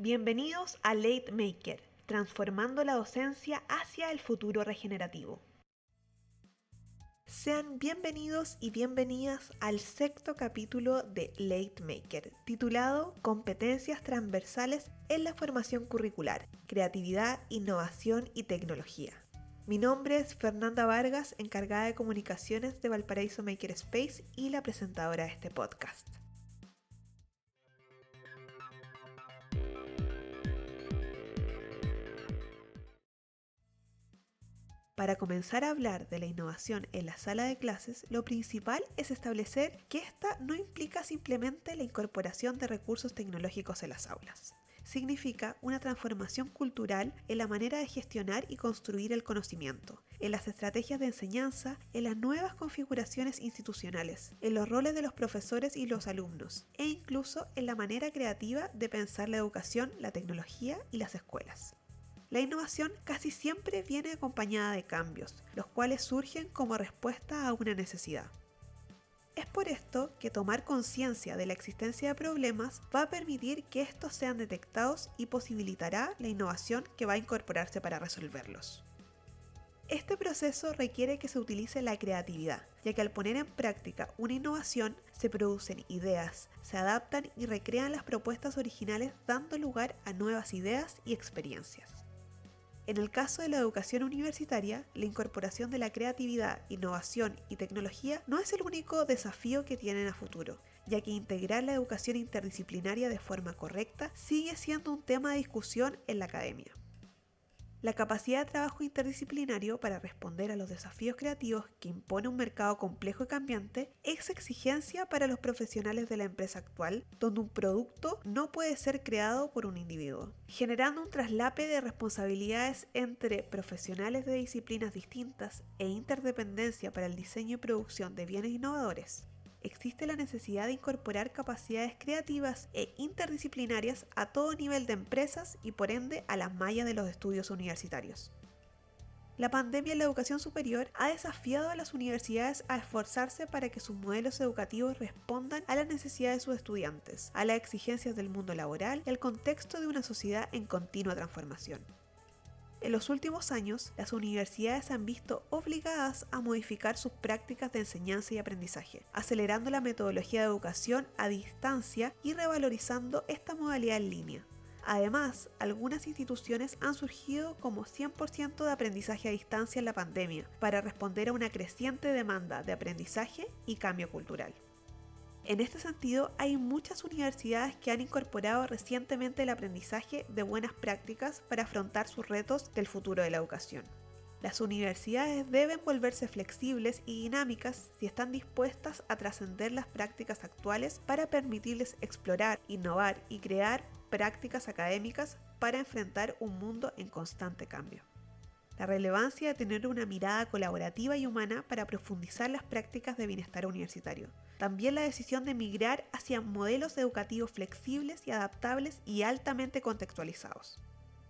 Bienvenidos a Late Maker, transformando la docencia hacia el futuro regenerativo. Sean bienvenidos y bienvenidas al sexto capítulo de Late Maker, titulado Competencias transversales en la formación curricular, creatividad, innovación y tecnología. Mi nombre es Fernanda Vargas, encargada de comunicaciones de Valparaíso Makerspace y la presentadora de este podcast. Para comenzar a hablar de la innovación en la sala de clases, lo principal es establecer que esta no implica simplemente la incorporación de recursos tecnológicos en las aulas. Significa una transformación cultural en la manera de gestionar y construir el conocimiento, en las estrategias de enseñanza, en las nuevas configuraciones institucionales, en los roles de los profesores y los alumnos, e incluso en la manera creativa de pensar la educación, la tecnología y las escuelas. La innovación casi siempre viene acompañada de cambios, los cuales surgen como respuesta a una necesidad. Es por esto que tomar conciencia de la existencia de problemas va a permitir que estos sean detectados y posibilitará la innovación que va a incorporarse para resolverlos. Este proceso requiere que se utilice la creatividad, ya que al poner en práctica una innovación se producen ideas, se adaptan y recrean las propuestas originales dando lugar a nuevas ideas y experiencias. En el caso de la educación universitaria, la incorporación de la creatividad, innovación y tecnología no es el único desafío que tienen a futuro, ya que integrar la educación interdisciplinaria de forma correcta sigue siendo un tema de discusión en la academia. La capacidad de trabajo interdisciplinario para responder a los desafíos creativos que impone un mercado complejo y cambiante es exigencia para los profesionales de la empresa actual, donde un producto no puede ser creado por un individuo, generando un traslape de responsabilidades entre profesionales de disciplinas distintas e interdependencia para el diseño y producción de bienes innovadores. Existe la necesidad de incorporar capacidades creativas e interdisciplinarias a todo nivel de empresas y por ende a las mallas de los estudios universitarios. La pandemia en la educación superior ha desafiado a las universidades a esforzarse para que sus modelos educativos respondan a las necesidades de sus estudiantes, a las exigencias del mundo laboral y al contexto de una sociedad en continua transformación. En los últimos años, las universidades se han visto obligadas a modificar sus prácticas de enseñanza y aprendizaje, acelerando la metodología de educación a distancia y revalorizando esta modalidad en línea. Además, algunas instituciones han surgido como 100% de aprendizaje a distancia en la pandemia para responder a una creciente demanda de aprendizaje y cambio cultural. En este sentido, hay muchas universidades que han incorporado recientemente el aprendizaje de buenas prácticas para afrontar sus retos del futuro de la educación. Las universidades deben volverse flexibles y dinámicas si están dispuestas a trascender las prácticas actuales para permitirles explorar, innovar y crear prácticas académicas para enfrentar un mundo en constante cambio. La relevancia de tener una mirada colaborativa y humana para profundizar las prácticas de bienestar universitario. También la decisión de migrar hacia modelos educativos flexibles y adaptables y altamente contextualizados.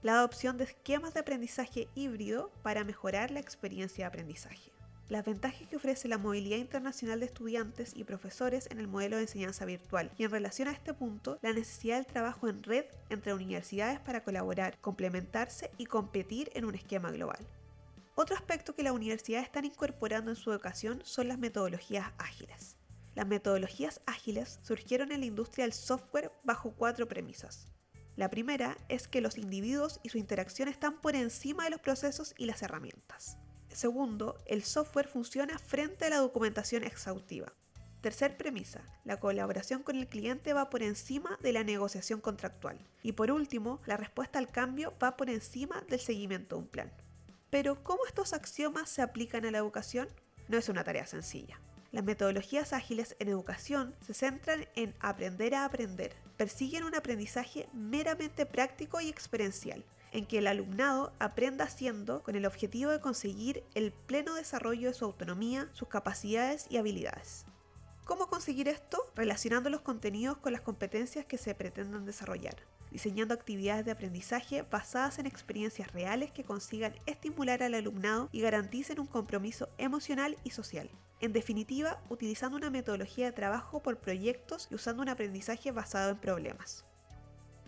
La adopción de esquemas de aprendizaje híbrido para mejorar la experiencia de aprendizaje. Las ventajas que ofrece la movilidad internacional de estudiantes y profesores en el modelo de enseñanza virtual y en relación a este punto, la necesidad del trabajo en red entre universidades para colaborar, complementarse y competir en un esquema global. Otro aspecto que las universidades están incorporando en su educación son las metodologías ágiles. Las metodologías ágiles surgieron en la industria del software bajo 4 premisas. La primera es que los individuos y su interacción están por encima de los procesos y las herramientas. Segundo, el software funciona frente a la documentación exhaustiva. Tercer premisa, la colaboración con el cliente va por encima de la negociación contractual. Y por último, la respuesta al cambio va por encima del seguimiento de un plan. Pero, ¿cómo estos axiomas se aplican a la educación? No es una tarea sencilla. Las metodologías ágiles en educación se centran en aprender a aprender, persiguen un aprendizaje meramente práctico y experiencial, en que el alumnado aprenda haciendo con el objetivo de conseguir el pleno desarrollo de su autonomía, sus capacidades y habilidades. ¿Cómo conseguir esto? Relacionando los contenidos con las competencias que se pretendan desarrollar, diseñando actividades de aprendizaje basadas en experiencias reales que consigan estimular al alumnado y garanticen un compromiso emocional y social. En definitiva, utilizando una metodología de trabajo por proyectos y usando un aprendizaje basado en problemas.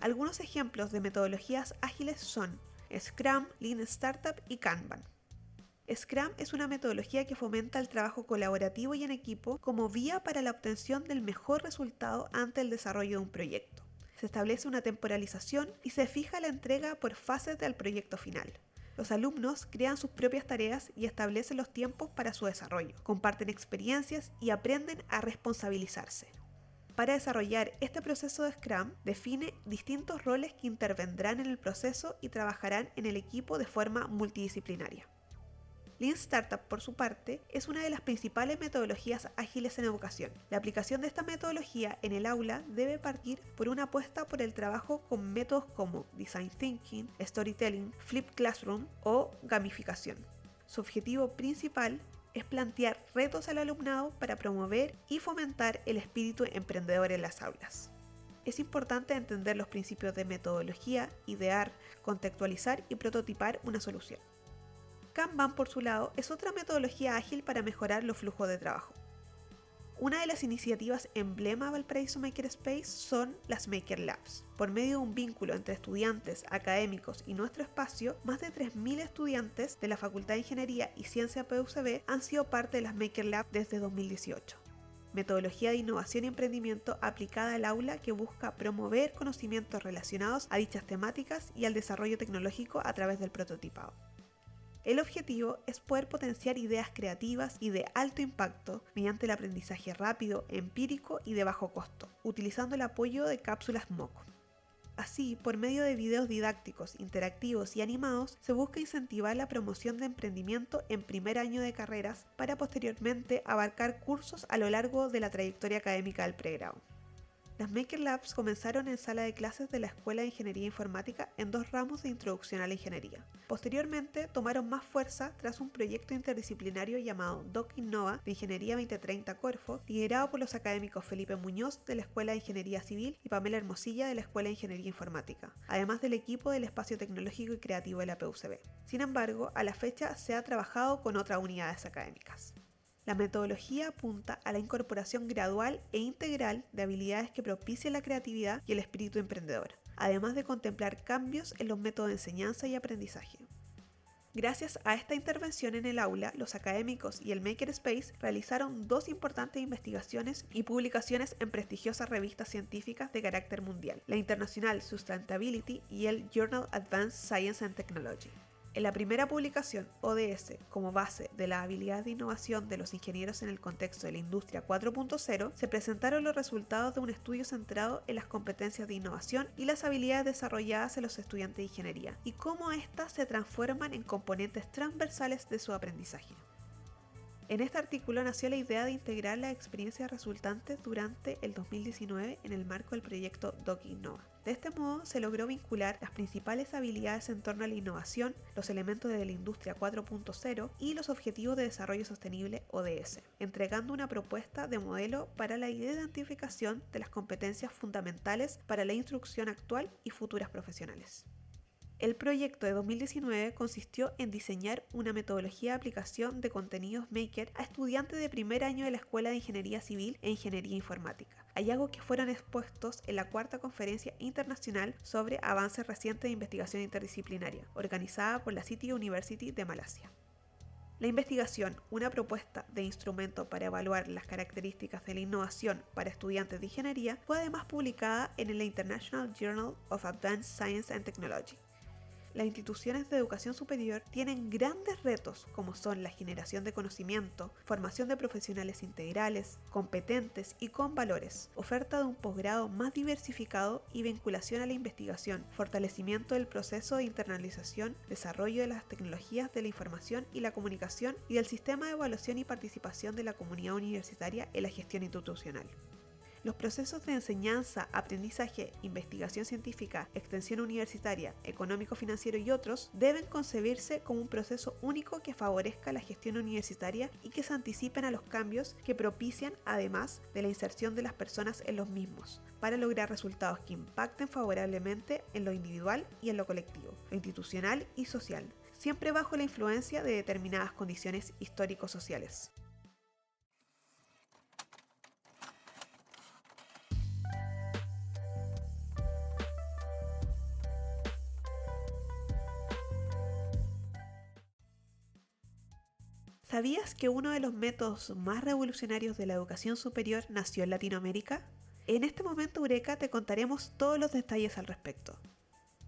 Algunos ejemplos de metodologías ágiles son Scrum, Lean Startup y Kanban. Scrum es una metodología que fomenta el trabajo colaborativo y en equipo como vía para la obtención del mejor resultado ante el desarrollo de un proyecto. Se establece una temporalización y se fija la entrega por fases del proyecto final. Los alumnos crean sus propias tareas y establecen los tiempos para su desarrollo, comparten experiencias y aprenden a responsabilizarse. Para desarrollar este proceso de Scrum, define distintos roles que intervendrán en el proceso y trabajarán en el equipo de forma multidisciplinaria. Lean Startup, por su parte, es una de las principales metodologías ágiles en educación. La aplicación de esta metodología en el aula debe partir por una apuesta por el trabajo con métodos como Design Thinking, Storytelling, Flipped Classroom o gamificación. Su objetivo principal es plantear retos al alumnado para promover y fomentar el espíritu emprendedor en las aulas. Es importante entender los principios de metodología, idear, contextualizar y prototipar una solución. Kanban, por su lado, es otra metodología ágil para mejorar los flujos de trabajo. Una de las iniciativas emblema de Valparaíso Makerspace son las Maker Labs. Por medio de un vínculo entre estudiantes, académicos y nuestro espacio, más de 3.000 estudiantes de la Facultad de Ingeniería y Ciencia PUCB han sido parte de las Maker Labs desde 2018. Metodología de innovación y emprendimiento aplicada al aula que busca promover conocimientos relacionados a dichas temáticas y al desarrollo tecnológico a través del prototipado. El objetivo es poder potenciar ideas creativas y de alto impacto mediante el aprendizaje rápido, empírico y de bajo costo, utilizando el apoyo de cápsulas MOOC. Así, por medio de videos didácticos, interactivos y animados, se busca incentivar la promoción de emprendimiento en primer año de carreras para posteriormente abarcar cursos a lo largo de la trayectoria académica del pregrado. Las Maker Labs comenzaron en sala de clases de la Escuela de Ingeniería Informática en 2 ramos de introducción a la ingeniería. Posteriormente tomaron más fuerza tras un proyecto interdisciplinario llamado Doc Innova de Ingeniería 2030 Corfo, liderado por los académicos Felipe Muñoz de la Escuela de Ingeniería Civil y Pamela Hermosilla de la Escuela de Ingeniería Informática, además del equipo del Espacio Tecnológico y Creativo de la PUCB. Sin embargo, a la fecha se ha trabajado con otras unidades académicas. La metodología apunta a la incorporación gradual e integral de habilidades que propicien la creatividad y el espíritu emprendedor, además de contemplar cambios en los métodos de enseñanza y aprendizaje. Gracias a esta intervención en el aula, los académicos y el Makerspace realizaron 2 importantes investigaciones y publicaciones en prestigiosas revistas científicas de carácter mundial, la International Sustainability y el Journal Advanced Science and Technology. En la primera publicación, ODS, como base de las habilidades de innovación de los ingenieros en el contexto de la Industria 4.0, se presentaron los resultados de un estudio centrado en las competencias de innovación y las habilidades desarrolladas en los estudiantes de ingeniería, y cómo éstas se transforman en componentes transversales de su aprendizaje. En este artículo nació la idea de integrar las experiencias resultantes durante el 2019 en el marco del proyecto Doc Innova. De este modo se logró vincular las principales habilidades en torno a la innovación, los elementos de la Industria 4.0 y los Objetivos de Desarrollo Sostenible ODS, entregando una propuesta de modelo para la identificación de las competencias fundamentales para la instrucción actual y futuras profesionales. El proyecto de 2019 consistió en diseñar una metodología de aplicación de contenidos Maker a estudiantes de primer año de la Escuela de Ingeniería Civil e Ingeniería Informática, hallazgos que fueron expuestos en la 4ª Conferencia Internacional sobre Avances Recientes de Investigación Interdisciplinaria, organizada por la City University de Malasia. La investigación, una propuesta de instrumento para evaluar las características de la innovación para estudiantes de ingeniería, fue además publicada en el International Journal of Advanced Science and Technology. Las instituciones de educación superior tienen grandes retos como son la generación de conocimiento, formación de profesionales integrales, competentes y con valores, oferta de un posgrado más diversificado y vinculación a la investigación, fortalecimiento del proceso de internalización, desarrollo de las tecnologías de la información y la comunicación y del sistema de evaluación y participación de la comunidad universitaria en la gestión institucional. Los procesos de enseñanza, aprendizaje, investigación científica, extensión universitaria, económico-financiero y otros deben concebirse como un proceso único que favorezca la gestión universitaria y que se anticipen a los cambios que propician además de la inserción de las personas en los mismos, para lograr resultados que impacten favorablemente en lo individual y en lo colectivo, lo institucional y social, siempre bajo la influencia de determinadas condiciones histórico-sociales. ¿Sabías que uno de los métodos más revolucionarios de la educación superior nació en Latinoamérica? En este momento, Eureka, te contaremos todos los detalles al respecto.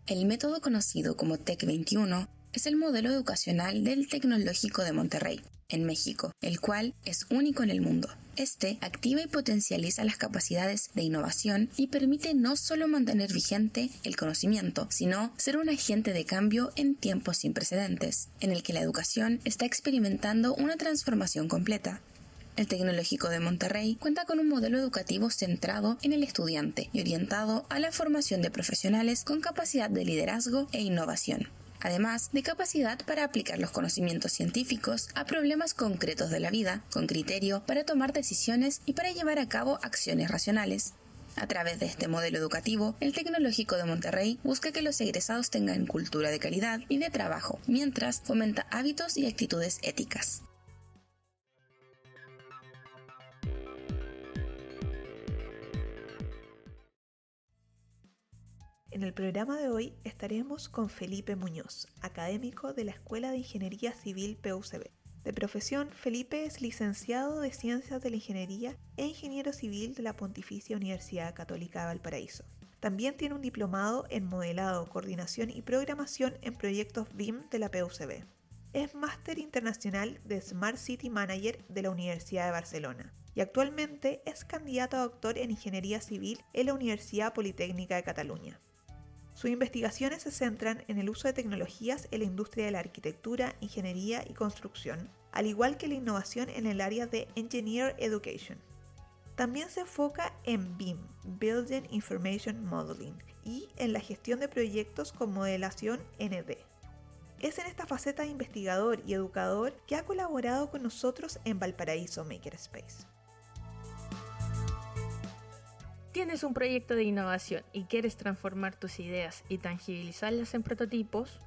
El método conocido como TEC 21 es el modelo educacional del Tecnológico de Monterrey, en México, el cual es único en el mundo. Este activa y potencializa las capacidades de innovación y permite no solo mantener vigente el conocimiento, sino ser un agente de cambio en tiempos sin precedentes, en el que la educación está experimentando una transformación completa. El Tecnológico de Monterrey cuenta con un modelo educativo centrado en el estudiante y orientado a la formación de profesionales con capacidad de liderazgo e innovación, además de capacidad para aplicar los conocimientos científicos a problemas concretos de la vida, con criterio para tomar decisiones y para llevar a cabo acciones racionales. A través de este modelo educativo, el Tecnológico de Monterrey busca que los egresados tengan cultura de calidad y de trabajo, mientras fomenta hábitos y actitudes éticas. En el programa de hoy estaremos con Felipe Muñoz, académico de la Escuela de Ingeniería Civil PUCB. De profesión, Felipe es licenciado de Ciencias de la Ingeniería e ingeniero civil de la Pontificia Universidad Católica de Valparaíso. También tiene un diplomado en modelado, coordinación y programación en proyectos BIM de la PUCB. Es máster internacional de Smart City Manager de la Universidad de Barcelona y actualmente es candidato a doctor en Ingeniería Civil en la Universidad Politécnica de Cataluña. Sus investigaciones se centran en el uso de tecnologías en la industria de la arquitectura, ingeniería y construcción, al igual que la innovación en el área de Engineer Education. También se enfoca en BIM, Building Information Modeling, y en la gestión de proyectos con modelación ND. Es en esta faceta de investigador y educador que ha colaborado con nosotros en Valparaíso Makerspace. ¿Tienes un proyecto de innovación y quieres transformar tus ideas y tangibilizarlas en prototipos?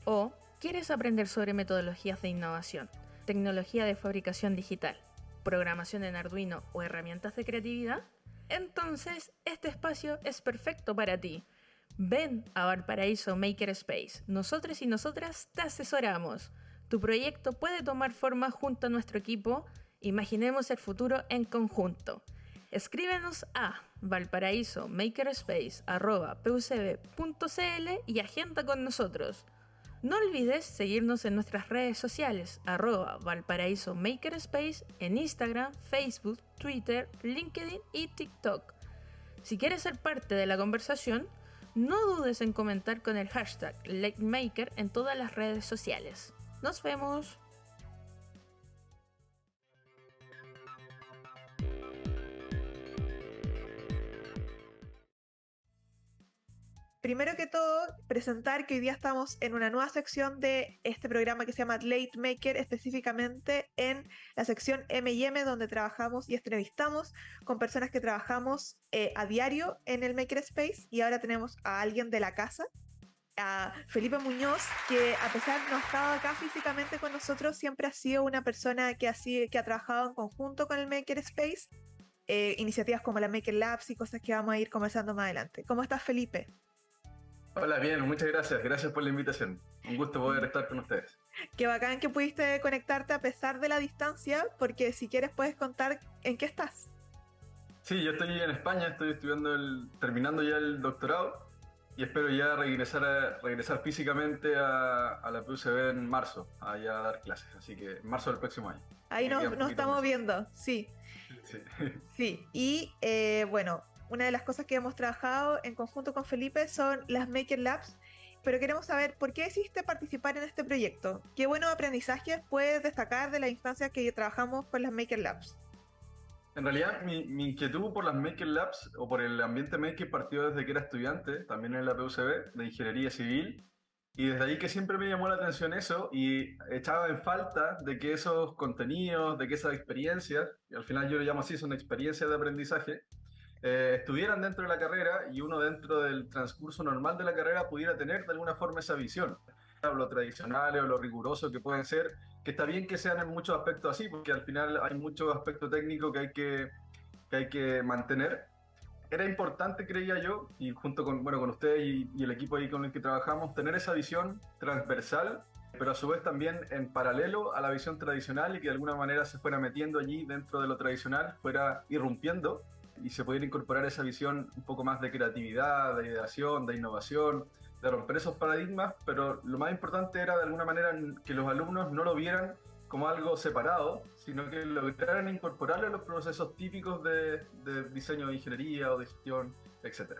¿O quieres aprender sobre metodologías de innovación, tecnología de fabricación digital, programación en Arduino o herramientas de creatividad? Entonces, este espacio es perfecto para ti. Ven a Valparaíso Makerspace. Nosotros y nosotras te asesoramos. Tu proyecto puede tomar forma junto a nuestro equipo. Imaginemos el futuro en conjunto. Escríbenos a valparaísomakerspace@pucb.cl y agenda con nosotros. No olvides seguirnos en nuestras redes sociales @Valparaíso Makerspace en Instagram, Facebook, Twitter, LinkedIn y TikTok. Si quieres ser parte de la conversación, no dudes en comentar con el hashtag LateMaker en todas las redes sociales. ¡Nos vemos! Primero que todo, presentar que hoy día estamos en una nueva sección de este programa que se llama Late Maker, específicamente en la sección M&M, donde trabajamos y entrevistamos con personas que trabajamos a diario en el Makerspace. Y ahora tenemos a alguien de la casa, a Felipe Muñoz, que a pesar de no estar acá físicamente con nosotros, siempre ha sido una persona que ha trabajado en conjunto con el Makerspace, iniciativas como la Maker Labs y cosas que vamos a ir conversando más adelante. ¿Cómo estás, Felipe? Hola, bien, muchas gracias. Gracias por la invitación. Un gusto poder estar con ustedes. Qué bacán que pudiste conectarte a pesar de la distancia, porque si quieres puedes contar en qué estás. Sí, yo estoy en España, estoy terminando ya el doctorado y espero ya regresar físicamente a la PUCB en marzo, a ya dar clases, así que en marzo del próximo año. Ahí nos estamos viendo, sí. Sí, y bueno, una de las cosas que hemos trabajado en conjunto con Felipe son las Maker Labs, pero queremos saber por qué decidiste participar en este proyecto. ¿Qué buenos aprendizajes puedes destacar de las instancias que trabajamos con las Maker Labs? En realidad, mi inquietud por las Maker Labs o por el ambiente maker partió desde que era estudiante, también en la PUCB, de Ingeniería Civil, y desde ahí que siempre me llamó la atención eso y echaba en falta de que esos contenidos, de que esas experiencias, y al final yo le llamo así, son experiencias de aprendizaje, estuvieran dentro de la carrera y uno dentro del transcurso normal de la carrera pudiera tener de alguna forma esa visión. Lo tradicional o lo riguroso que pueden ser, que está bien que sean en muchos aspectos así, porque al final hay muchos aspectos técnicos que hay que mantener. Era importante, creía yo, y junto con ustedes y el equipo ahí con el que trabajamos, tener esa visión transversal pero a su vez también en paralelo a la visión tradicional y que de alguna manera se fuera metiendo allí dentro de lo tradicional, fuera irrumpiendo y se pudiera incorporar esa visión un poco más de creatividad, de ideación, de innovación, de romper esos paradigmas, pero lo más importante era de alguna manera que los alumnos no lo vieran como algo separado, sino que lograran incorporarlo a los procesos típicos de diseño de ingeniería o de gestión, etc.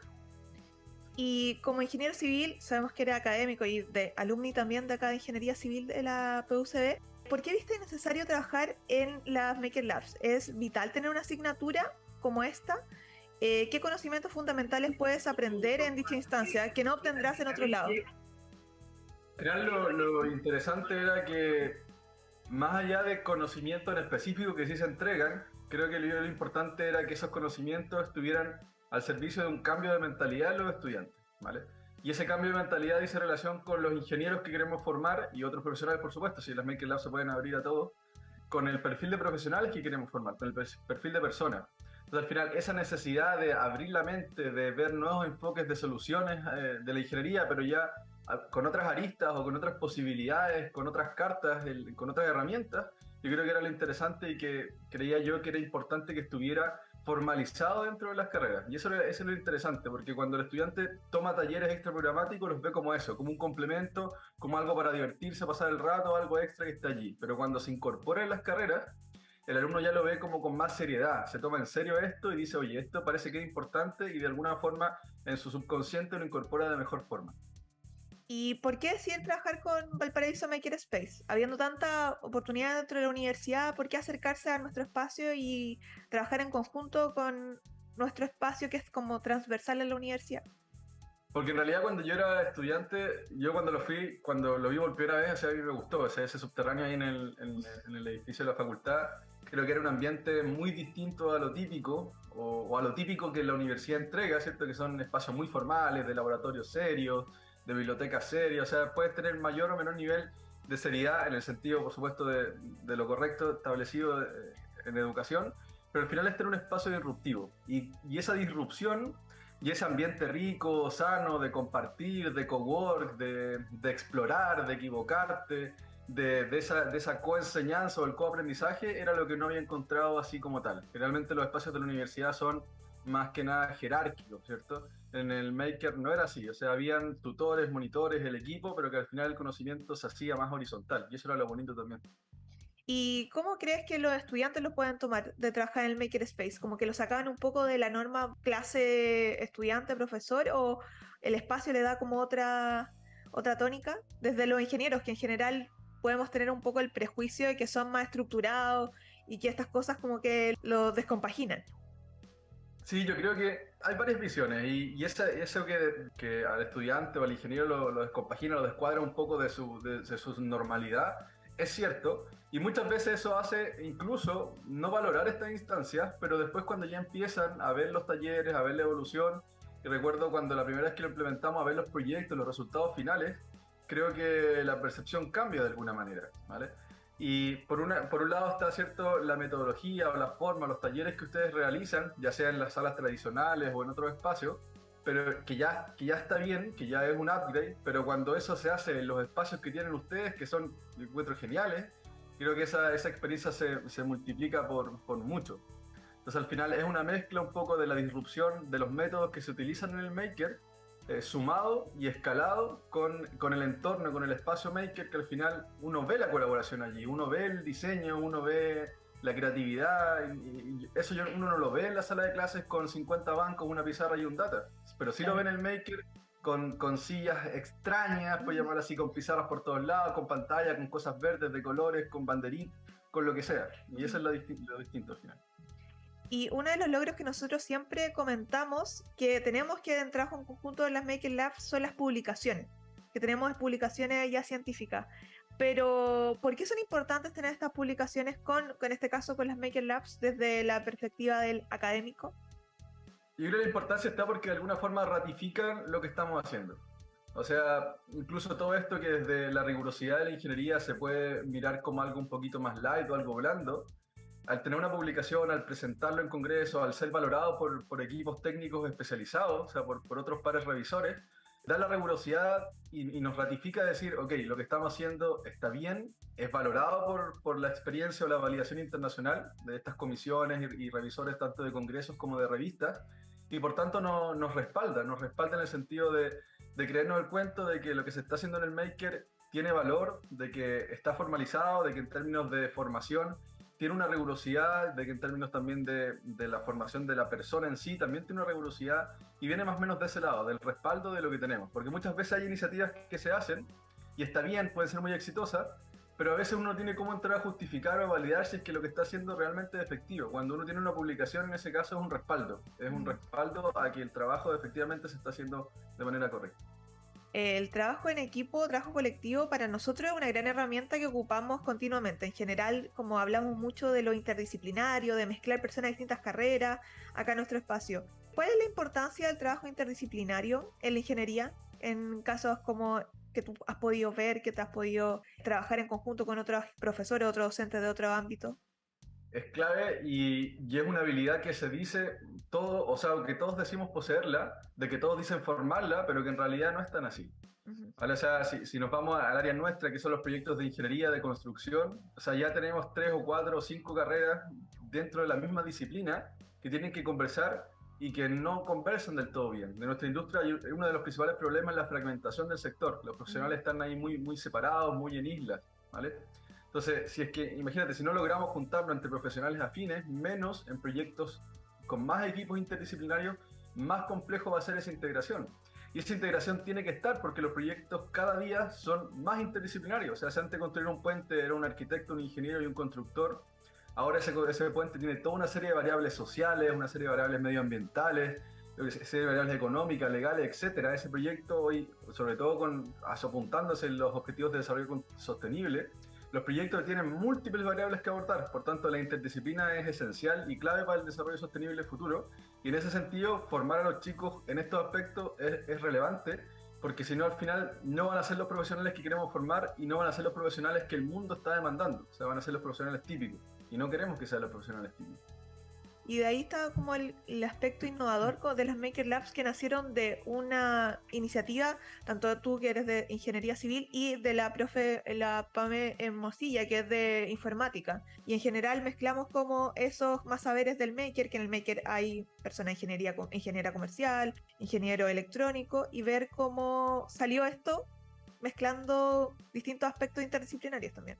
Y como ingeniero civil, sabemos que era académico y de alumni también de acá de Ingeniería Civil de la PUCB. ¿Por qué viste necesario trabajar en las Maker Labs? ¿Es vital tener una asignatura como esta? ¿Qué conocimientos fundamentales puedes aprender en dicha instancia que no obtendrás en otro lado? Al final lo interesante era que más allá de conocimientos en específico que sí se entregan, creo que lo importante era que esos conocimientos estuvieran al servicio de un cambio de mentalidad de los estudiantes, ¿vale? Y ese cambio de mentalidad dice relación con los ingenieros que queremos formar y otros profesionales, por supuesto, si las Maker Labs se pueden abrir a todos, con el perfil de profesionales que queremos formar, con el perfil de personas. Entonces, al final, esa necesidad de abrir la mente, de ver nuevos enfoques de soluciones de la ingeniería, pero ya con otras aristas o con otras posibilidades, con otras cartas, con otras herramientas, yo creo que era lo interesante y que creía yo que era importante que estuviera formalizado dentro de las carreras. Y eso es lo interesante, porque cuando el estudiante toma talleres extraprogramáticos los ve como eso, como un complemento, como algo para divertirse, pasar el rato, algo extra que está allí. Pero cuando se incorpora en las carreras, el alumno ya lo ve como con más seriedad, se toma en serio esto y dice, oye, esto parece que es importante y de alguna forma en su subconsciente lo incorpora de mejor forma. ¿Y por qué decidir trabajar con Valparaíso Makerspace? Habiendo tanta oportunidad dentro de la universidad, ¿por qué acercarse a nuestro espacio y trabajar en conjunto con nuestro espacio que es como transversal en la universidad? Porque en realidad cuando yo era estudiante, yo cuando lo vi por primera vez, o sea, a mí me gustó, o sea, ese subterráneo ahí en el edificio de la facultad, creo que era un ambiente muy distinto a lo típico, o a lo típico que la universidad entrega, ¿cierto? Que son espacios muy formales, de laboratorios serios, de bibliotecas serias, o sea, puedes tener mayor o menor nivel de seriedad en el sentido, por supuesto, de lo correcto establecido en educación, pero al final es tener un espacio disruptivo. Y esa disrupción y ese ambiente rico, sano, de compartir, de cowork, de explorar, de equivocarte, de esa coenseñanza o el coaprendizaje, era lo que no había encontrado así como tal. Generalmente los espacios de la universidad son más que nada jerárquicos, ¿cierto? En el Maker no era así, o sea, habían tutores, monitores, el equipo, pero que al final el conocimiento se hacía más horizontal, y eso era lo bonito también. ¿Y cómo crees que los estudiantes lo pueden tomar de trabajar en el Makerspace? ¿Como que lo sacaban un poco de la norma clase estudiante-profesor o el espacio le da como otra tónica? Desde los ingenieros, que en general podemos tener un poco el prejuicio de que son más estructurados y que estas cosas como que lo descompaginan. Sí, yo creo que hay varias visiones y eso que al estudiante o al ingeniero lo descompagina, lo descuadra un poco de su normalidad, es cierto, y muchas veces eso hace incluso no valorar estas instancias, pero después cuando ya empiezan a ver los talleres, a ver la evolución, y recuerdo cuando la primera vez que lo implementamos, a ver los proyectos, los resultados finales, creo que la percepción cambia de alguna manera, ¿vale? Y por un lado está, ¿cierto?, la metodología o la forma, los talleres que ustedes realizan, ya sea en las salas tradicionales o en otros espacios, pero que ya está bien, que ya es un upgrade, pero cuando eso se hace en los espacios que tienen ustedes, que son, encuentro, geniales, creo que esa experiencia se multiplica por mucho. Entonces al final es una mezcla un poco de la disrupción de los métodos que se utilizan en el Maker, sumado y escalado con el entorno, con el espacio Maker, que al final uno ve la colaboración allí, uno ve el diseño, uno ve la creatividad, y eso uno no lo ve en la sala de clases con 50 bancos, una pizarra y un data, pero sí lo ve en el Maker con sillas extrañas, puedo llamar así, con pizarras por todos lados, con pantalla, con cosas verdes de colores, con banderitas, con lo que sea, y eso es lo distinto al final. Y uno de los logros que nosotros siempre comentamos que tenemos que en trabajo en conjunto de las Maker Labs son las publicaciones, que tenemos publicaciones ya científicas. Pero, ¿por qué son importantes tener estas publicaciones en este caso, con las Maker Labs desde la perspectiva del académico? Yo creo que la importancia está porque de alguna forma ratifican lo que estamos haciendo. O sea, incluso todo esto que desde la rigurosidad de la ingeniería se puede mirar como algo un poquito más light o algo blando, al tener una publicación, al presentarlo en congreso, al ser valorado por equipos técnicos especializados, o sea, por otros pares revisores, da la rigurosidad y nos ratifica decir, ok, lo que estamos haciendo está bien, es valorado por la experiencia o la validación internacional de estas comisiones y revisores tanto de congresos como de revistas, y por tanto nos respalda en el sentido de creernos el cuento de que lo que se está haciendo en el Maker tiene valor, de que está formalizado, de que en términos de formación tiene una rigurosidad, de que en términos también de la formación de la persona en sí también tiene una rigurosidad, y viene más o menos de ese lado, del respaldo de lo que tenemos. Porque muchas veces hay iniciativas que se hacen, y está bien, pueden ser muy exitosas, pero a veces uno tiene cómo entrar a justificar o validar si es que lo que está haciendo realmente es efectivo. Cuando uno tiene una publicación, en ese caso es un respaldo a que el trabajo efectivamente se está haciendo de manera correcta. El trabajo en equipo, trabajo colectivo, para nosotros es una gran herramienta que ocupamos continuamente. En general, como hablamos mucho de lo interdisciplinario, de mezclar personas de distintas carreras, acá en nuestro espacio. ¿Cuál es la importancia del trabajo interdisciplinario en la ingeniería? En casos como que tú has podido ver, que te has podido trabajar en conjunto con otros profesores, otros docentes de otro ámbito. Es clave y es una habilidad que se dice todo, o sea, que todos decimos poseerla, de que todos dicen formarla, pero que en realidad no es tan así. ¿Vale? O sea, si nos vamos al área nuestra, que son los proyectos de ingeniería, de construcción, o sea, ya tenemos 3 o 4 o 5 carreras dentro de la misma disciplina que tienen que conversar y que no conversan del todo bien. De nuestra industria, uno de los principales problemas es la fragmentación del sector. Los profesionales están ahí muy separados, muy en islas, ¿vale? Entonces, si es que, imagínate, si no logramos juntarnos entre profesionales afines, menos en proyectos con más equipos interdisciplinarios, más complejo va a ser esa integración. Y esa integración tiene que estar porque los proyectos cada día son más interdisciplinarios. O sea, si antes de construir un puente era un arquitecto, un ingeniero y un constructor, ahora ese puente tiene toda una serie de variables sociales, una serie de variables medioambientales, una serie de variables económicas, legales, etc. Ese proyecto hoy, sobre todo apuntándose en los objetivos de desarrollo sostenible, los proyectos tienen múltiples variables que abordar, por tanto la interdisciplina es esencial y clave para el desarrollo sostenible futuro, y en ese sentido formar a los chicos en estos aspectos es relevante, porque si no al final no van a ser los profesionales que queremos formar y no van a ser los profesionales que el mundo está demandando, o sea, van a ser los profesionales típicos, y no queremos que sean los profesionales típicos. Y de ahí está como el aspecto innovador de las Maker Labs, que nacieron de una iniciativa, tanto tú que eres de ingeniería civil y de la profe, la Pame Mosilla, que es de informática. Y en general mezclamos como esos más saberes del Maker, que en el Maker hay persona de ingeniera comercial, ingeniero electrónico, y ver cómo salió esto mezclando distintos aspectos interdisciplinarios también.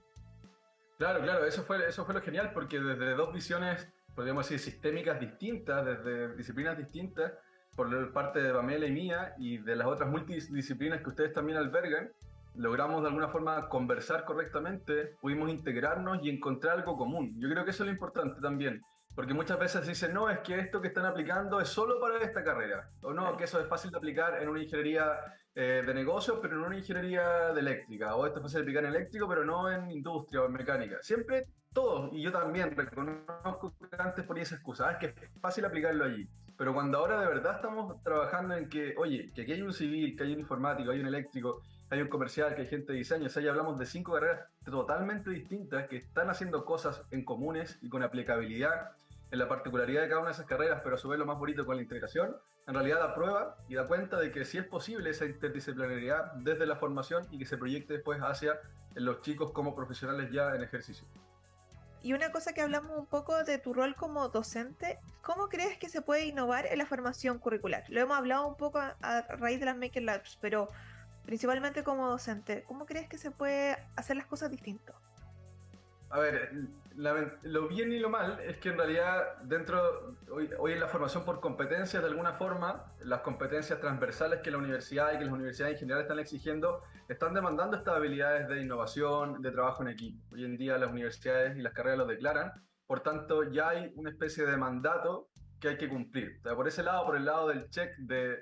Claro, eso fue lo genial, porque desde dos visiones, podríamos decir, sistémicas distintas, desde disciplinas distintas, por parte de Pamela y mía, y de las otras multidisciplinas que ustedes también albergan, logramos de alguna forma conversar correctamente, pudimos integrarnos y encontrar algo común. Yo creo que eso es lo importante también, porque muchas veces se dice, no, es que esto que están aplicando es solo para esta carrera, o no, que eso es fácil de aplicar en una ingeniería de negocios, pero en una ingeniería de eléctrica, o esto es fácil de aplicar en eléctrico, pero no en industria o en mecánica. Siempre todos, y yo también reconozco que antes ponía esa excusa, es que es fácil aplicarlo allí. Pero cuando ahora de verdad estamos trabajando en que, oye, que aquí hay un civil, que hay un informático, hay un eléctrico, hay un comercial, que hay gente de diseño, o sea, ya hablamos de 5 carreras totalmente distintas que están haciendo cosas en comunes y con aplicabilidad en la particularidad de cada una de esas carreras, pero a su vez lo más bonito con la integración, en realidad da prueba y da cuenta de que sí es posible esa interdisciplinariedad desde la formación y que se proyecte después hacia los chicos como profesionales ya en ejercicio. Y una cosa que hablamos un poco de tu rol como docente, ¿cómo crees que se puede innovar en la formación curricular? Lo hemos hablado un poco a raíz de las Maker Labs, pero principalmente como docente, ¿cómo crees que se puede hacer las cosas distintas? A ver, lo bien y lo mal es que en realidad hoy en la formación por competencias, de alguna forma, las competencias transversales que la universidad y que las universidades en general están exigiendo, están demandando estas habilidades de innovación, de trabajo en equipo. Hoy en día las universidades y las carreras lo declaran, por tanto ya hay una especie de mandato que hay que cumplir. O sea, por ese lado, por el lado del check de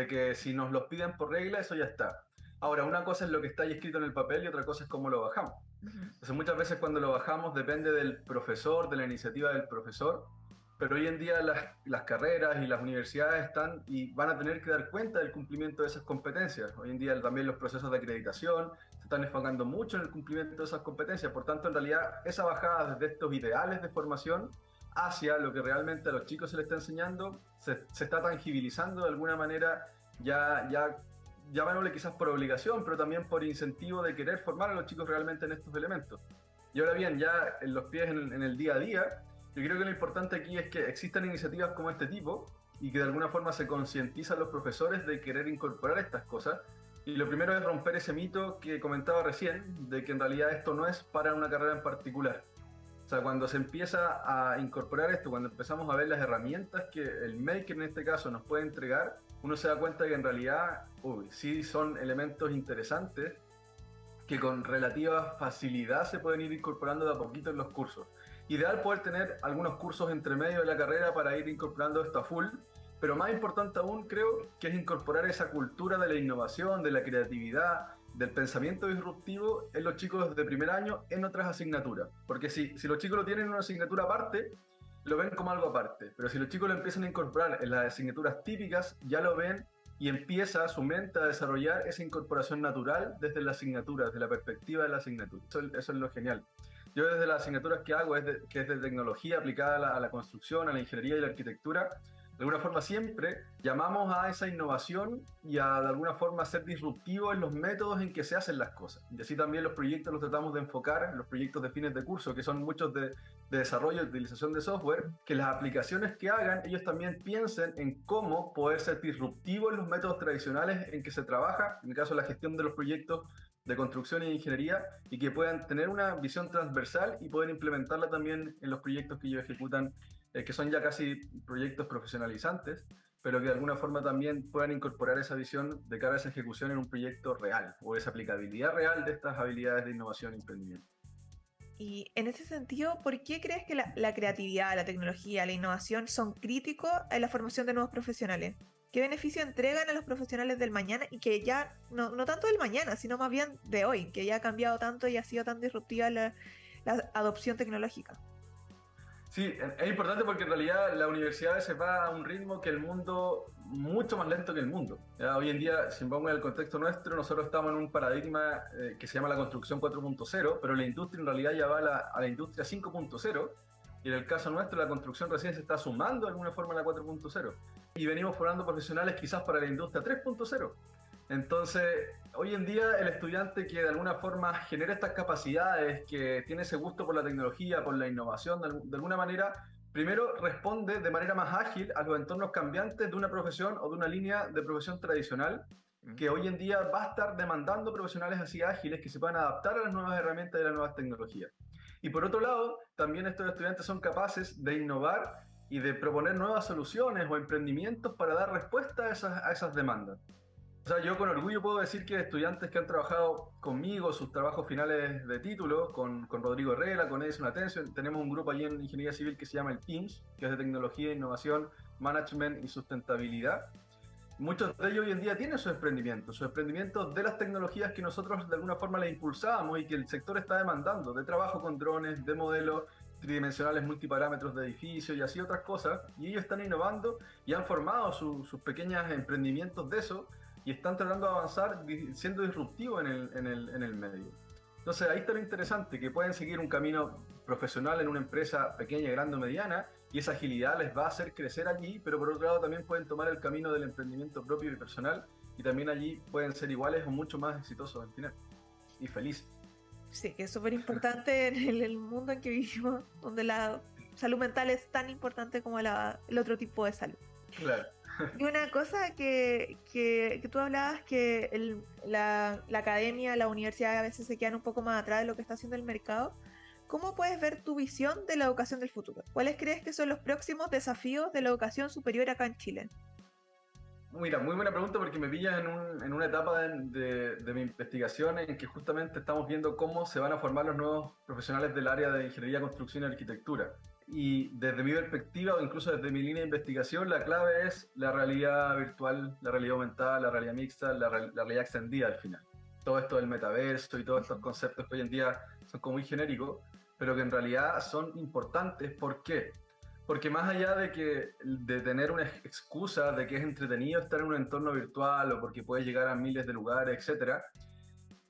que si nos los piden por regla, eso ya está. Ahora, una cosa es lo que está ahí escrito en el papel y otra cosa es cómo lo bajamos. Entonces, muchas veces cuando lo bajamos depende del profesor, de la iniciativa del profesor, pero hoy en día las carreras y las universidades están y van a tener que dar cuenta del cumplimiento de esas competencias. Hoy en día también los procesos de acreditación se están enfocando mucho en el cumplimiento de esas competencias. Por tanto, en realidad, esa bajada desde estos ideales de formación hacia lo que realmente a los chicos se les está enseñando se está tangibilizando de alguna manera ya llamémosle quizás por obligación, pero también por incentivo de querer formar a los chicos realmente en estos elementos. Y ahora bien, ya en los pies en el día a día, yo creo que lo importante aquí es que existan iniciativas como este tipo y que de alguna forma se concientizan los profesores de querer incorporar estas cosas. Y lo primero es romper ese mito que comentaba recién, de que en realidad esto no es para una carrera en particular. O sea, cuando se empieza a incorporar esto, cuando empezamos a ver las herramientas que el Maker en este caso nos puede entregar, uno se da cuenta que en realidad, sí son elementos interesantes que con relativa facilidad se pueden ir incorporando de a poquito en los cursos. Ideal poder tener algunos cursos entre medio de la carrera para ir incorporando esto a full, pero más importante aún creo que es incorporar esa cultura de la innovación, de la creatividad, del pensamiento disruptivo en los chicos de primer año en otras asignaturas. Porque si los chicos lo tienen en una asignatura aparte, lo ven como algo aparte, pero si los chicos lo empiezan a incorporar en las asignaturas típicas, ya lo ven y empieza su mente a desarrollar esa incorporación natural desde la asignatura, desde la perspectiva de la asignatura. Eso es lo genial. Yo desde las asignaturas que hago, que es de tecnología aplicada a la construcción, a la ingeniería y la arquitectura, de alguna forma siempre llamamos a esa innovación y a de alguna forma ser disruptivo en los métodos en que se hacen las cosas. Y así también los proyectos los tratamos de enfocar en los proyectos de fines de curso, que son muchos de desarrollo y utilización de software, que las aplicaciones que hagan, ellos también piensen en cómo poder ser disruptivo en los métodos tradicionales en que se trabaja, en el caso de la gestión de los proyectos de construcción e ingeniería, y que puedan tener una visión transversal y pueden implementarla también en los proyectos que ellos ejecutan, que son ya casi proyectos profesionalizantes, pero que de alguna forma también puedan incorporar esa visión de cara a esa ejecución en un proyecto real, o esa aplicabilidad real de estas habilidades de innovación y emprendimiento. Y en ese sentido, ¿por qué crees que la creatividad, la tecnología, la innovación son críticos en la formación de nuevos profesionales? ¿Qué beneficio entregan a los profesionales del mañana y que ya, no tanto del mañana, sino más bien de hoy, que ya ha cambiado tanto y ha sido tan disruptiva la adopción tecnológica? Sí, es importante porque en realidad la universidad se va a un ritmo que el mundo, mucho más lento que el mundo. ¿Ya? Hoy en día, si me pongo en el contexto nuestro, nosotros estamos en un paradigma que se llama la construcción 4.0, pero la industria en realidad ya va a la industria 5.0, y en el caso nuestro la construcción recién se está sumando de alguna forma a la 4.0. Y venimos formando profesionales quizás para la industria 3.0. Entonces, hoy en día el estudiante que de alguna forma genera estas capacidades, que tiene ese gusto por la tecnología, por la innovación, de alguna manera, primero responde de manera más ágil a los entornos cambiantes de una profesión o de una línea de profesión tradicional, que hoy en día va a estar demandando profesionales así ágiles que se puedan adaptar a las nuevas herramientas y a las nuevas tecnologías. Y por otro lado, también estos estudiantes son capaces de innovar y de proponer nuevas soluciones o emprendimientos para dar respuesta a esas demandas. O sea, yo con orgullo puedo decir que estudiantes que han trabajado conmigo, sus trabajos finales de título, con Rodrigo Herrera, con Edison Atención, tenemos un grupo allí en Ingeniería Civil que se llama el TEAMS, que es de Tecnología, Innovación, Management y Sustentabilidad. Muchos de ellos hoy en día tienen sus emprendimientos de las tecnologías que nosotros de alguna forma les impulsamos y que el sector está demandando, de trabajo con drones, de modelos tridimensionales multiparámetros de edificios y así otras cosas, y ellos están innovando y han formado sus pequeños emprendimientos de eso, y están tratando de avanzar siendo disruptivos en el medio. Entonces ahí está lo interesante, que pueden seguir un camino profesional en una empresa pequeña, grande o mediana, y esa agilidad les va a hacer crecer allí, pero por otro lado también pueden tomar el camino del emprendimiento propio y personal, y también allí pueden ser iguales o mucho más exitosos al final, y felices. Sí, que es súper importante en el mundo en que vivimos, donde la salud mental es tan importante como el otro tipo de salud. Claro. Y una cosa que tú hablabas, que la academia, la universidad a veces se quedan un poco más atrás de lo que está haciendo el mercado. ¿Cómo puedes ver tu visión de la educación del futuro? ¿Cuáles crees que son los próximos desafíos de la educación superior acá en Chile? Mira, muy buena pregunta porque me pillas en una etapa de mi investigación en que justamente estamos viendo cómo se van a formar los nuevos profesionales del área de ingeniería, construcción y arquitectura. Y desde mi perspectiva, o incluso desde mi línea de investigación, la clave es la realidad virtual, la realidad aumentada, la realidad mixta, la realidad extendida al final. Todo esto del metaverso y todos estos conceptos que hoy en día son como muy genéricos, pero que en realidad son importantes. ¿Por qué? Porque más allá de tener una excusa de que es entretenido estar en un entorno virtual o porque puedes llegar a miles de lugares, etc.,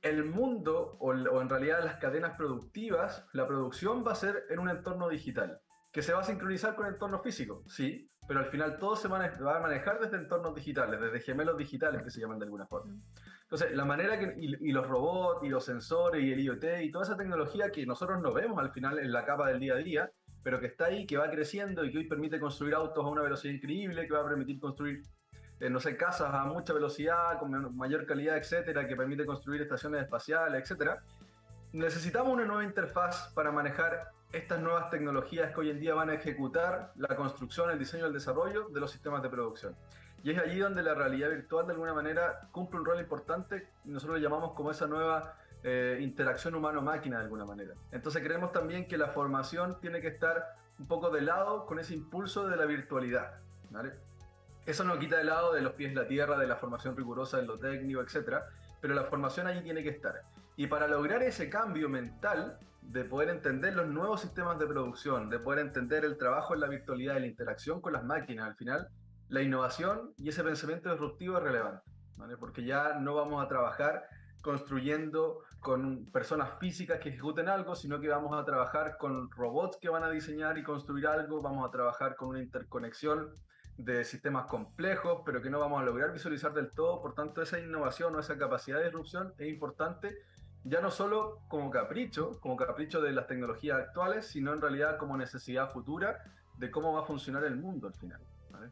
el mundo o en realidad las cadenas productivas, la producción va a ser en un entorno digital. que se va a sincronizar con el entorno físico, sí, pero al final todo se va a manejar desde entornos digitales, desde gemelos digitales que se llaman de alguna forma. Entonces, la manera y los robots, y los sensores, y el IoT, y toda esa tecnología que nosotros no vemos al final en la capa del día a día, pero que está ahí, que va creciendo y que hoy permite construir autos a una velocidad increíble, que va a permitir construir, no sé, casas a mucha velocidad, con mayor calidad, etcétera, que permite construir estaciones espaciales, etcétera. Necesitamos una nueva interfaz para manejar estas nuevas tecnologías que hoy en día van a ejecutar la construcción, el diseño y el desarrollo de los sistemas de producción. Y es allí donde la realidad virtual de alguna manera cumple un rol importante, y nosotros lo llamamos como esa nueva interacción humano-máquina de alguna manera. Entonces creemos también que la formación tiene que estar un poco de lado con ese impulso de la virtualidad, ¿vale? Eso no quita de lado de los pies en la tierra, de la formación rigurosa en lo técnico, etcétera, pero la formación allí tiene que estar. Y para lograr ese cambio mental de poder entender los nuevos sistemas de producción, de poder entender el trabajo en la virtualidad y la interacción con las máquinas, al final, la innovación y ese pensamiento disruptivo es relevante, ¿vale? Porque ya no vamos a trabajar construyendo con personas físicas que ejecuten algo, sino que vamos a trabajar con robots que van a diseñar y construir algo, vamos a trabajar con una interconexión de sistemas complejos, pero que no vamos a lograr visualizar del todo. Por tanto, esa innovación o esa capacidad de disrupción es importante, ya no solo como capricho de las tecnologías actuales, sino en realidad como necesidad futura de cómo va a funcionar el mundo al final, ¿vale?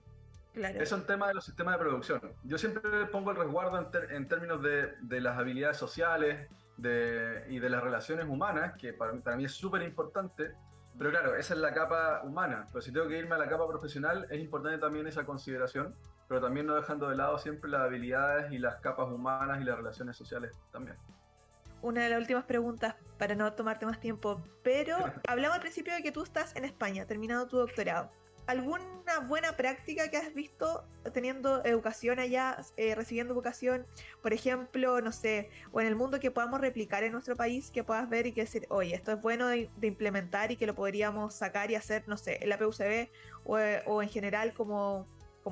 Claro. Eso en tema de los sistemas de producción. Yo siempre pongo el resguardo en términos de las habilidades sociales y de las relaciones humanas, que para mí es súper importante. Pero claro, esa es la capa humana. Pero si tengo que irme a la capa profesional, es importante también esa consideración, pero también no dejando de lado siempre las habilidades y las capas humanas y las relaciones sociales también. Una de las últimas preguntas para no tomarte más tiempo, pero hablamos al principio de que tú estás en España, terminado tu doctorado. ¿Alguna buena práctica que has visto teniendo educación allá, recibiendo educación, por ejemplo, no sé, o en el mundo que podamos replicar en nuestro país, que puedas ver y que decir, oye, esto es bueno de implementar y que lo podríamos sacar y hacer, no sé, en la PUCB o en general como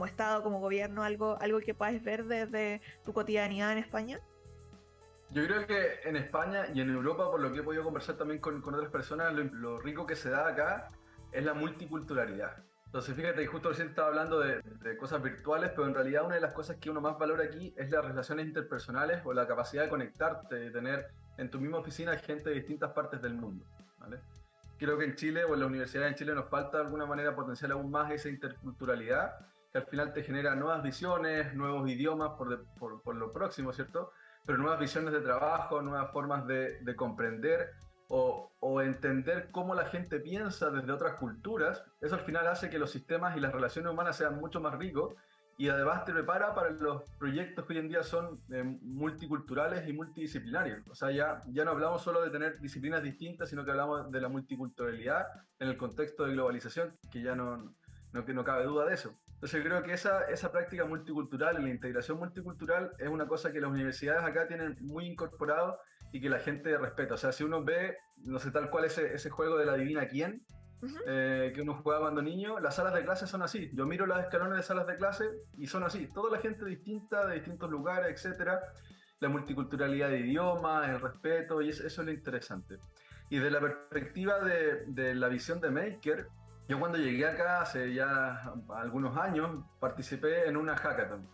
Estado, como gobierno, algo que puedas ver desde tu cotidianidad en España? Yo creo que en España y en Europa, por lo que he podido conversar también con otras personas, lo rico que se da acá es la multiculturalidad. Entonces, fíjate, justo recién estaba hablando de cosas virtuales, pero en realidad una de las cosas que uno más valora aquí es las relaciones interpersonales o la capacidad de conectarte, de tener en tu misma oficina gente de distintas partes del mundo, ¿vale? Creo que en Chile o en las universidades en Chile nos falta de alguna manera potenciar aún más esa interculturalidad, que al final te genera nuevas visiones, nuevos idiomas por lo próximo, ¿cierto? Pero nuevas visiones de trabajo, nuevas formas de comprender o entender cómo la gente piensa desde otras culturas. Eso al final hace que los sistemas y las relaciones humanas sean mucho más ricos y además te prepara para los proyectos que hoy en día son multiculturales y multidisciplinarios. O sea, ya no hablamos solo de tener disciplinas distintas, sino que hablamos de la multiculturalidad en el contexto de globalización, que ya no cabe duda de eso. Entonces creo que esa práctica multicultural y la integración multicultural es una cosa que las universidades acá tienen muy incorporado y que la gente respeta. O sea, si uno ve, no sé, tal cual ese juego de la adivina quién, que uno juega cuando niño, las salas de clase son así. Yo miro los escalones de salas de clase y son así. Toda la gente distinta, de distintos lugares, etcétera. La multiculturalidad de idiomas, el respeto, y eso es lo interesante. Y de la perspectiva de la visión de Maker, yo cuando llegué acá hace ya algunos años participé en una hackathon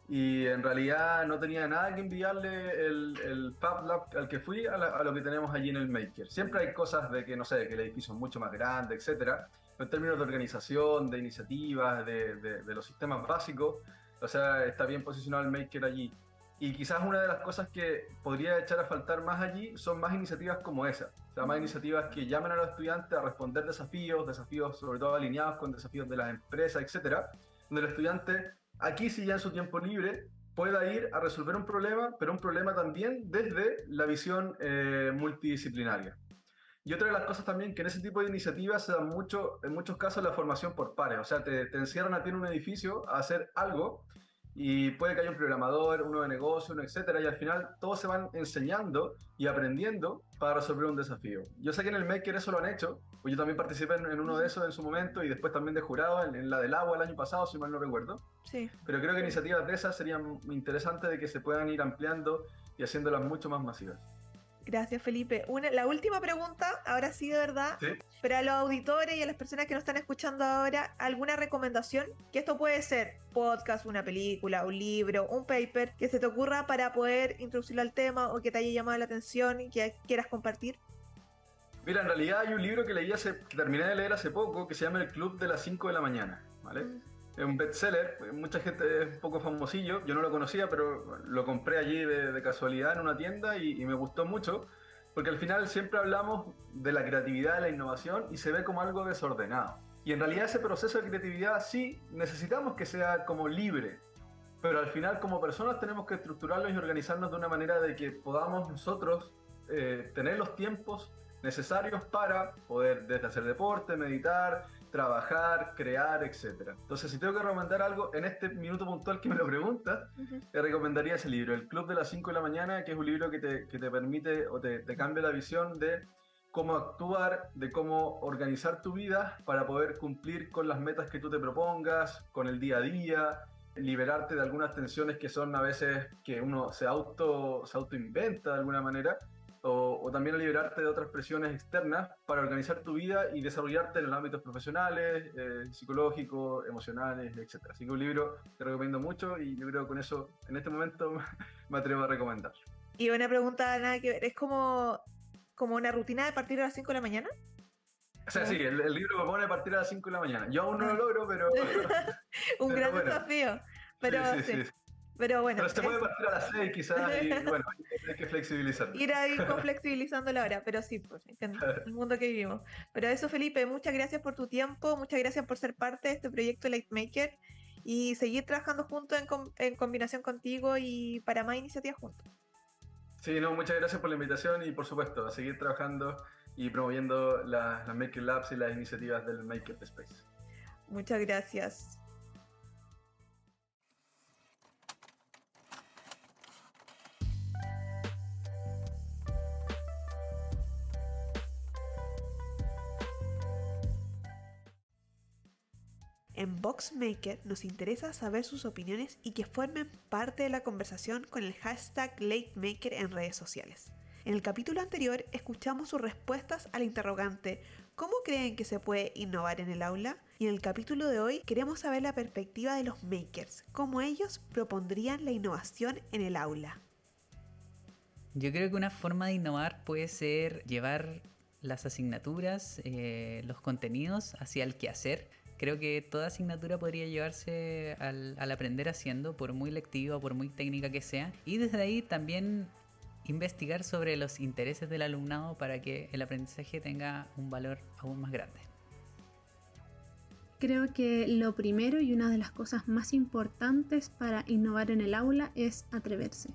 y en realidad no tenía nada que enviarle el Fab Lab al que fui a lo que tenemos allí en el Maker. Siempre hay cosas de que, no sé, que el edificio es mucho más grande, etcétera, pero en términos de organización, de iniciativas, de los sistemas básicos, o sea, está bien posicionado el Maker allí. Y quizás una de las cosas que podría echar a faltar más allí son más iniciativas como esa. O sea, más iniciativas que llamen a los estudiantes a responder desafíos sobre todo alineados con desafíos de las empresas, etcétera, donde el estudiante, aquí sí ya en su tiempo libre, pueda ir a resolver un problema, pero un problema también desde la visión multidisciplinaria. Y otra de las cosas también que en ese tipo de iniciativas se da mucho, en muchos casos, la formación por pares. O sea, te encierran a ti en un edificio a hacer algo y puede que haya un programador, uno de negocio, uno, etcétera, y al final todos se van enseñando y aprendiendo para resolver un desafío. Yo sé que en el Maker eso lo han hecho, pues yo también participé en uno de esos en su momento y después también de jurado en la del agua el año pasado, si mal no recuerdo. Sí. Pero creo que iniciativas de esas serían interesantes de que se puedan ir ampliando y haciéndolas mucho más masivas. Gracias, Felipe. La última pregunta, ahora sí de verdad, Sí. pero a los auditores y a las personas que nos están escuchando ahora, ¿alguna recomendación? Que esto puede ser podcast, una película, un libro, un paper, que se te ocurra para poder introducirlo al tema o que te haya llamado la atención y que quieras compartir. Mira, en realidad hay un libro que que terminé de leer hace poco, que se llama El Club de las 5 de la mañana, ¿vale? Es un bestseller, mucha gente es un poco famosillo, yo no lo conocía, pero lo compré allí de casualidad en una tienda y me gustó mucho, porque al final siempre hablamos de la creatividad, de la innovación y se ve como algo desordenado. Y en realidad ese proceso de creatividad sí necesitamos que sea como libre, pero al final como personas tenemos que estructurarnos y organizarnos de una manera de que podamos nosotros tener los tiempos necesarios para poder desde hacer deporte, meditar, trabajar, crear, etc. Entonces, si tengo que recomendar algo en este minuto puntual que me lo preguntas, te recomendaría ese libro, El Club de las 5 de la mañana, que es un libro que te permite o te cambia la visión de cómo actuar, de cómo organizar tu vida para poder cumplir con las metas que tú te propongas, con el día a día, liberarte de algunas tensiones que son a veces que uno se autoinventa de alguna manera, o también a liberarte de otras presiones externas para organizar tu vida y desarrollarte en los ámbitos profesionales, psicológicos, emocionales, etc. Así que un libro te recomiendo mucho y yo creo que con eso en este momento me atrevo a recomendar. Y una pregunta nada que ver, ¿es como una rutina de partir a las 5 de la mañana? O sea, sí, el libro me pone a partir a las 5 de la mañana. Yo aún no lo logro, pero... Un pero gran bueno. desafío. Pero sí. Pero bueno. Pero se puede partir a las 6 quizás y bueno, hay que flexibilizar. Ir flexibilizando la hora, pero sí, pues, en el mundo que vivimos. Pero eso, Felipe, muchas gracias por tu tiempo, muchas gracias por ser parte de este proyecto LightMaker y seguir trabajando juntos en combinación contigo y para más iniciativas juntos. Sí, no, muchas gracias por la invitación y por supuesto a seguir trabajando y promoviendo las Maker Labs y las iniciativas del Maker Space. Muchas gracias. En Boxmaker nos interesa saber sus opiniones y que formen parte de la conversación con el hashtag LightMaker en redes sociales. En el capítulo anterior escuchamos sus respuestas al interrogante ¿cómo creen que se puede innovar en el aula? Y en el capítulo de hoy queremos saber la perspectiva de los makers, cómo ellos propondrían la innovación en el aula. Yo creo que una forma de innovar puede ser llevar las asignaturas, los contenidos hacia el quehacer. Creo que toda asignatura podría llevarse al aprender haciendo, por muy lectiva o por muy técnica que sea. Y desde ahí también investigar sobre los intereses del alumnado para que el aprendizaje tenga un valor aún más grande. Creo que lo primero y una de las cosas más importantes para innovar en el aula es atreverse.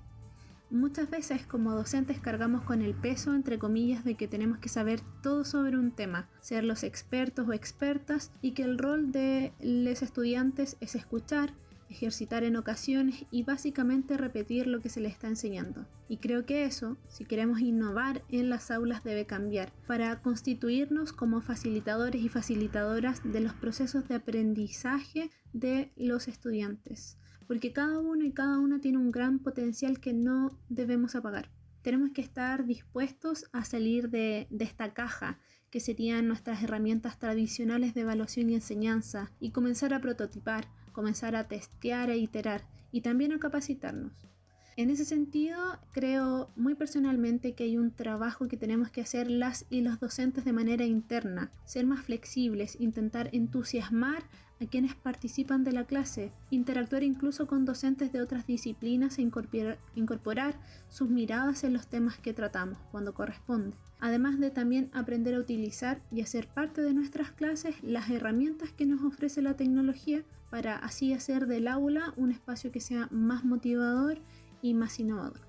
Muchas veces como docentes cargamos con el peso, entre comillas, de que tenemos que saber todo sobre un tema, ser los expertos o expertas, y que el rol de los estudiantes es escuchar, ejercitar en ocasiones y básicamente repetir lo que se les está enseñando. Y creo que eso, si queremos innovar en las aulas, debe cambiar para constituirnos como facilitadores y facilitadoras de los procesos de aprendizaje de los estudiantes. Porque cada uno y cada una tiene un gran potencial que no debemos apagar. Tenemos que estar dispuestos a salir de esta caja, que serían nuestras herramientas tradicionales de evaluación y enseñanza, y comenzar a prototipar, comenzar a testear e iterar, y también a capacitarnos. En ese sentido, creo muy personalmente que hay un trabajo que tenemos que hacer las y los docentes de manera interna, ser más flexibles, intentar entusiasmar a quienes participan de la clase, interactuar incluso con docentes de otras disciplinas e incorporar sus miradas en los temas que tratamos cuando corresponde. Además de también aprender a utilizar y hacer parte de nuestras clases las herramientas que nos ofrece la tecnología para así hacer del aula un espacio que sea más motivador y más innovador.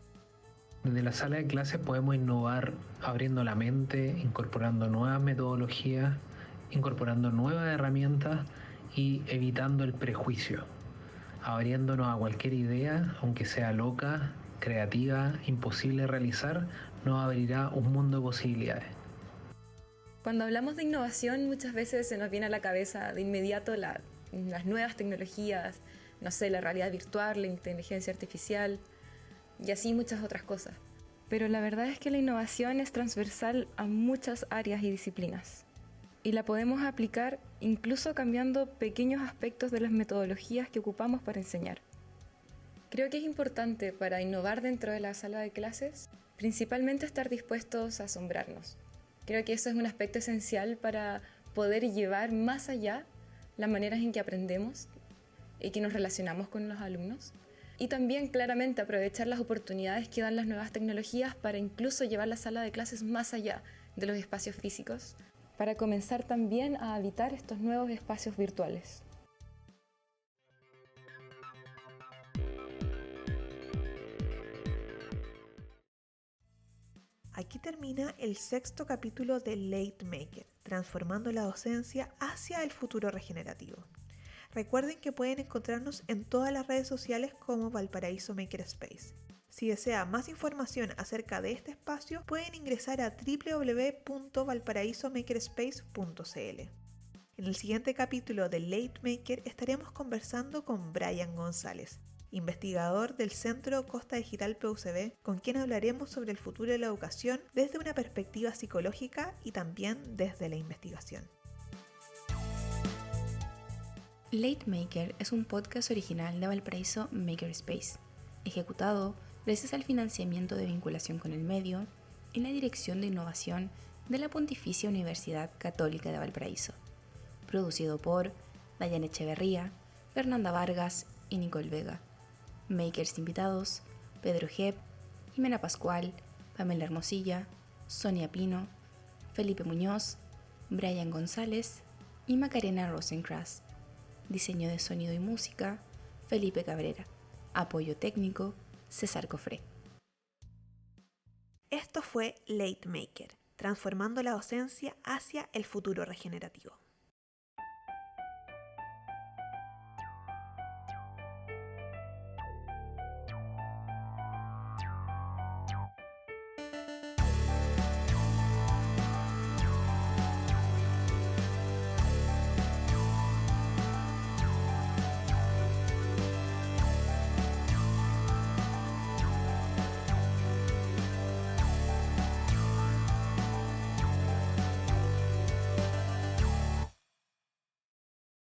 Desde la sala de clases podemos innovar abriendo la mente, incorporando nuevas metodologías, incorporando nuevas herramientas y evitando el prejuicio, abriéndonos a cualquier idea, aunque sea loca, creativa, imposible de realizar, nos abrirá un mundo de posibilidades. Cuando hablamos de innovación, muchas veces se nos viene a la cabeza de inmediato las nuevas tecnologías, no sé, la realidad virtual, la inteligencia artificial y así muchas otras cosas. pero la verdad es que la innovación es transversal a muchas áreas y disciplinas. Y la podemos aplicar incluso cambiando pequeños aspectos de las metodologías que ocupamos para enseñar. Creo que es importante para innovar dentro de la sala de clases, principalmente estar dispuestos a asombrarnos. Creo que eso es un aspecto esencial para poder llevar más allá las maneras en que aprendemos y que nos relacionamos con los alumnos. Y también claramente aprovechar las oportunidades que dan las nuevas tecnologías para incluso llevar la sala de clases más allá de los espacios físicos, para comenzar también a habitar estos nuevos espacios virtuales. Aquí termina el 6º capítulo de Late Maker, transformando la docencia hacia el futuro regenerativo. Recuerden que pueden encontrarnos en todas las redes sociales como Valparaíso Makerspace. Si desea más información acerca de este espacio, pueden ingresar a www.valparaísomakerspace.cl. En el siguiente capítulo de Late Maker estaremos conversando con Brian González, investigador del Centro Costa Digital PUCB, con quien hablaremos sobre el futuro de la educación desde una perspectiva psicológica y también desde la investigación. Late Maker es un podcast original de Valparaíso Makerspace, ejecutado gracias al financiamiento de vinculación con el medio en la Dirección de Innovación de la Pontificia Universidad Católica de Valparaíso, producido por Dayana Echeverría, Fernanda Vargas y Nicole Vega. Makers invitados: Pedro Jeb, Jimena Pascual, Pamela Hermosilla, Sonia Pino, Felipe Muñoz, Brian González y Macarena Rosencrantz. Diseño de sonido y música: Felipe Cabrera. Apoyo técnico: César Cofré. Esto fue Late Maker, transformando la docencia hacia el futuro regenerativo.